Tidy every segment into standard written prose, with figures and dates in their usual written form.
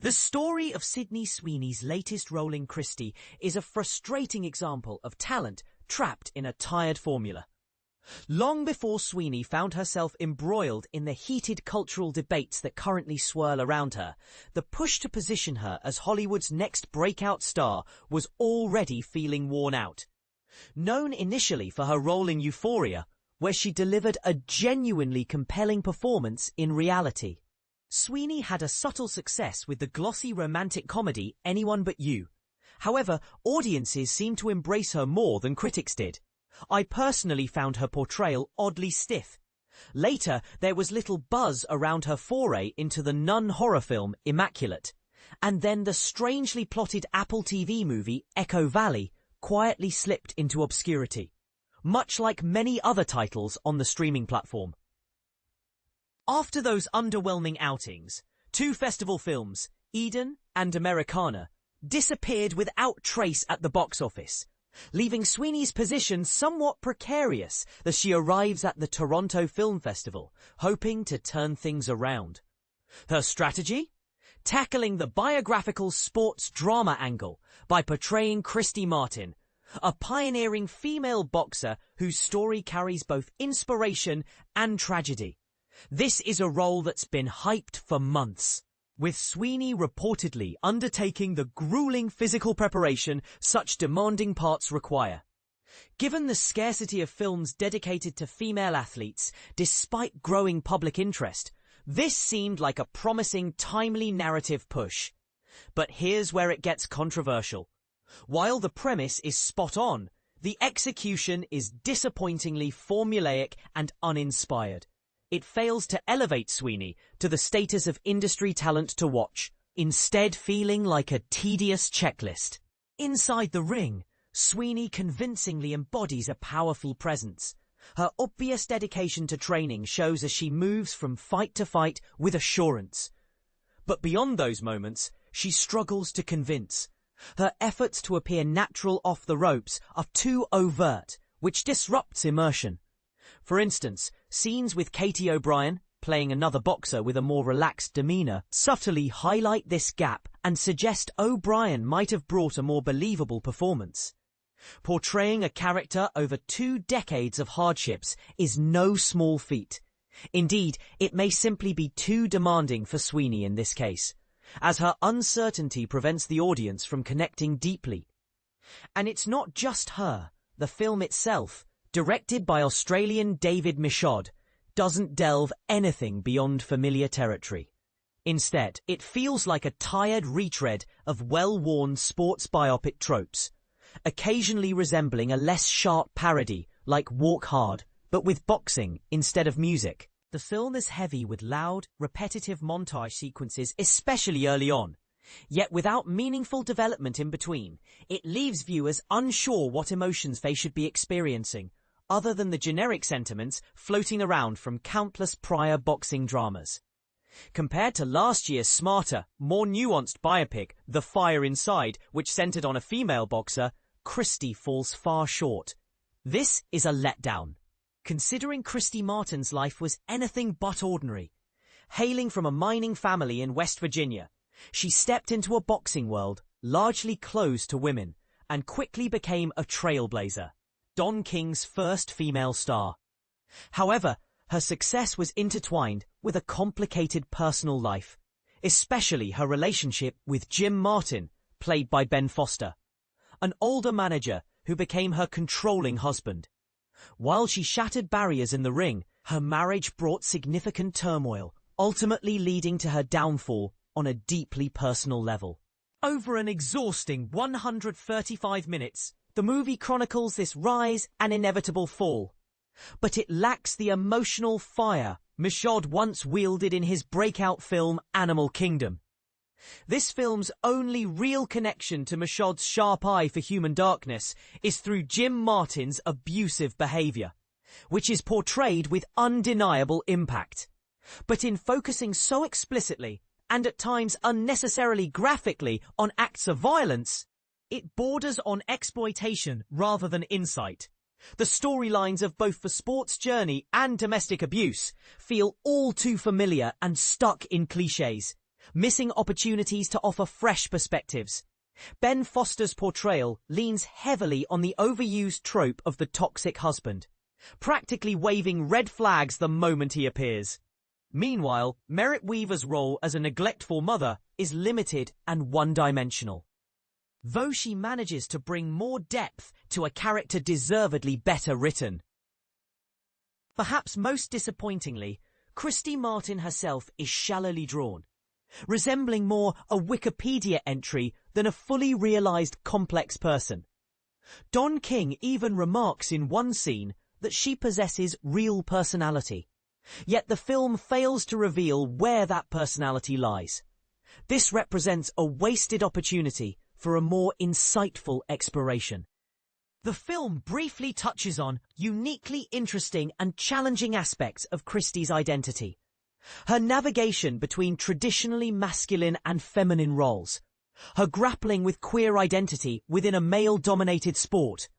The story of Sydney Sweeney's latest role in Christy is a frustrating example of talent trapped in a tired formula. Long before Sweeney found herself embroiled in the heated cultural debates that currently swirl around her, the push to position her as Hollywood's next breakout star was already feeling worn out. Known initially for her role in Euphoria, where she delivered a genuinely compelling performance in reality, Sweeney had a subtle success with the glossy romantic comedy Anyone But You. However, audiences seemed to embrace her more than critics did. I personally found her portrayal oddly stiff. Later, there was little buzz around her foray into the nun horror film Immaculate. And then the strangely plotted Apple TV movie Echo Valley quietly slipped into obscurity, much like many other titles on the streaming platform. After those underwhelming outings, two festival films, Eden and Americana, disappeared without trace at the box office, leaving Sweeney's position somewhat precarious as she arrives at the Toronto Film Festival, hoping to turn things around. Her strategy? Tackling the biographical sports drama angle by portraying Christy Martin, a pioneering female boxer whose story carries both inspiration and tragedy. This is a role that's been hyped for months, with Sweeney reportedly undertaking the grueling physical preparation such demanding parts require. Given the scarcity of films dedicated to female athletes, despite growing public interest, this seemed like a promising, timely narrative push. But here's where it gets controversial. While the premise is spot on, the execution is disappointingly formulaic and uninspired. It fails to elevate Sweeney to the status of industry talent to watch, instead feeling like a tedious checklist. Inside the ring, Sweeney convincingly embodies a powerful presence. Her obvious dedication to training shows as she moves from fight to fight with assurance. But beyond those moments, she struggles to convince. Her efforts to appear natural off the ropes are too overt, which disrupts immersion. For instance, scenes with Katie O'Brien, playing another boxer with a more relaxed demeanor, subtly highlight this gap and suggest O'Brien might have brought a more believable performance. Portraying a character over 2 decades of hardships is no small feat. Indeed, it may simply be too demanding for Sweeney in this case, as her uncertainty prevents the audience from connecting deeply. And it's not just her. The film itself, directed by Australian David Michaud, doesn't delve anything beyond familiar territory. Instead, it feels like a tired retread of well-worn sports biopic tropes, occasionally resembling a less sharp parody like Walk Hard, but with boxing instead of music. The film is heavy with loud, repetitive montage sequences, especially early on. Yet without meaningful development in between, it leaves viewers unsure what emotions they should be experiencing, other than the generic sentiments floating around from countless prior boxing dramas. Compared to last year's smarter, more nuanced biopic, The Fire Inside, which centered on a female boxer, Christy falls far short. This is a letdown, considering Christy Martin's life was anything but ordinary. Hailing from a mining family in West Virginia, she stepped into a boxing world largely closed to women and quickly became a trailblazer, Don King's first female star. However, her success was intertwined with a complicated personal life, especially her relationship with Jim Martin, played by Ben Foster, an older manager who became her controlling husband. While she shattered barriers in the ring, her marriage brought significant turmoil, ultimately leading to her downfall on a deeply personal level. Over an exhausting 135 minutes, the movie chronicles this rise and inevitable fall. But it lacks the emotional fire Michaud once wielded in his breakout film Animal Kingdom. This film's only real connection to Michaud's sharp eye for human darkness is through Jim Martin's abusive behavior, which is portrayed with undeniable impact. But in focusing so explicitly, and at times unnecessarily graphically, on acts of violence, it borders on exploitation rather than insight. The storylines of both the sports journey and domestic abuse feel all too familiar and stuck in cliches, missing opportunities to offer fresh perspectives. Ben Foster's portrayal leans heavily on the overused trope of the toxic husband, practically waving red flags the moment he appears. Meanwhile, Merritt Weaver's role as a neglectful mother is limited and one-dimensional. Though she manages to bring more depth to a character deservedly better written. Perhaps most disappointingly, Christy Martin herself is shallowly drawn, resembling more a Wikipedia entry than a fully realised complex person. Don King even remarks in one scene that she possesses real personality, yet the film fails to reveal where that personality lies. This represents a wasted opportunity for a more insightful exploration. The film briefly touches on uniquely interesting and challenging aspects of Christy's identity. Her navigation between traditionally masculine and feminine roles, her grappling with queer identity within a male-dominated sport,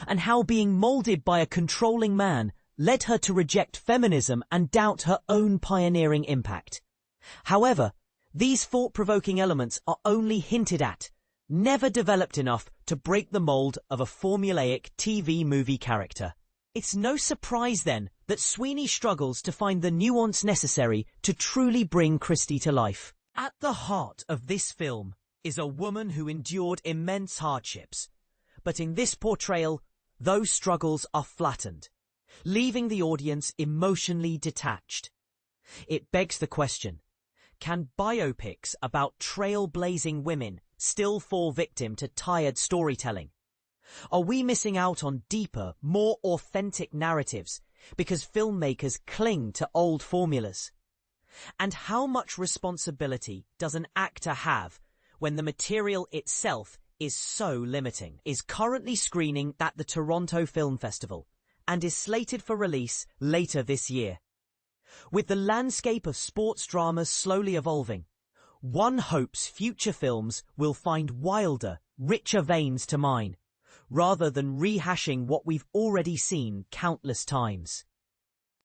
and how being moulded by a controlling man led her to reject feminism and doubt her own pioneering impact. However, these thought-provoking elements are only hinted at, never developed enough to break the mold of a formulaic TV movie character. It's no surprise then that Sweeney struggles to find the nuance necessary to truly bring Christy to life. At the heart of this film is a woman who endured immense hardships, but in this portrayal, those struggles are flattened, leaving the audience emotionally detached. It begs the question, can biopics about trailblazing women still fall victim to tired storytelling? Are we missing out on deeper, more authentic narratives because filmmakers cling to old formulas? And how much responsibility does an actor have when the material itself is so limiting? Is currently screening at the Toronto Film Festival and is slated for release later this year. With the landscape of sports dramas slowly evolving, one hopes future films will find wilder, richer veins to mine, rather than rehashing what we've already seen countless times.